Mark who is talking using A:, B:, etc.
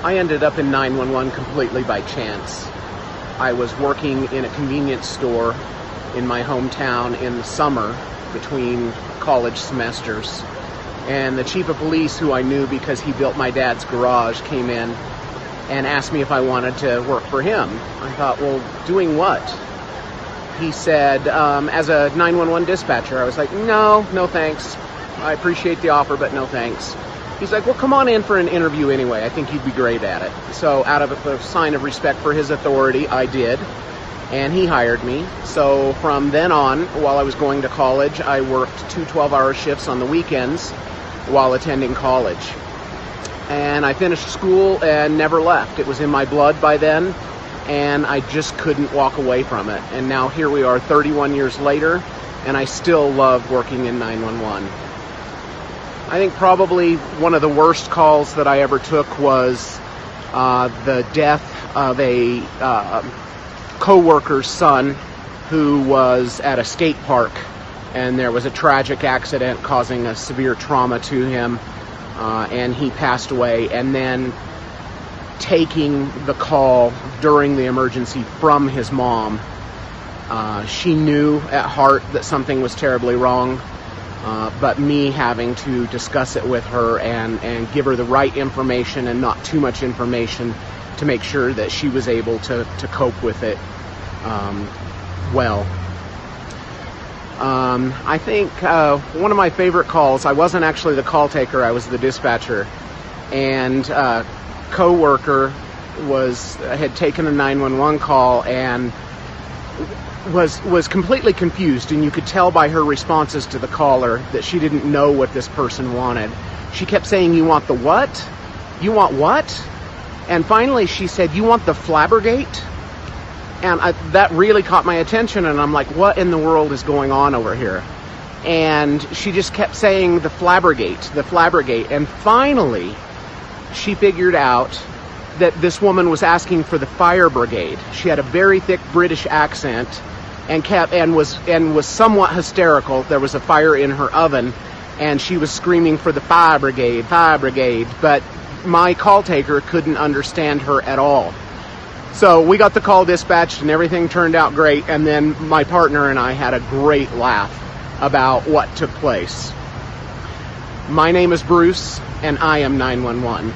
A: I ended up in 911 completely by chance. I was working in a convenience store in my hometown in the summer between college semesters. And the chief of police, who I knew because he built my dad's garage, came in and asked me if I wanted to work for him. I thought, well, doing what? He said, as a 911 dispatcher. I was like, no thanks. I appreciate the offer, but no thanks. He's like, well, come on in for an interview anyway. I think you'd be great at it. So out of a sign of respect for his authority, I did. And he hired me. So from then on, while I was going to college, I worked 2 12-hour shifts on the weekends while attending college. And I finished school and never left. It was in my blood by then, and I just couldn't walk away from it. And now here we are 31 years later, and I still love working in 911. I think probably one of the worst calls that I ever took was the death of a co-worker's son who was at a skate park, and there was a tragic accident causing a severe trauma to him, and he passed away. And then taking the call during the emergency from his mom, she knew at heart that something was terribly wrong. But me having to discuss it with her and give her the right information and not too much information to make sure that she was able to cope with it well. I think one of my favorite calls, I wasn't actually the call taker, I was the dispatcher, and a co-worker had taken a 911 call and was completely confused, and you could tell by her responses to the caller that she didn't know what this person wanted. She kept saying, "You want the what? You want what?" And finally she said, "You want the Flabbergate?" And that really caught my attention, and I'm like, what in the world is going on over here? And she just kept saying the Flabbergate. And finally she figured out that this woman was asking for the fire brigade. She had a very thick British accent and was somewhat hysterical. There was a fire in her oven, and she was screaming for the fire brigade. But my call taker couldn't understand her at all. So we got the call dispatched, and everything turned out great. And then my partner and I had a great laugh about what took place. My name is Bruce, and I am 911.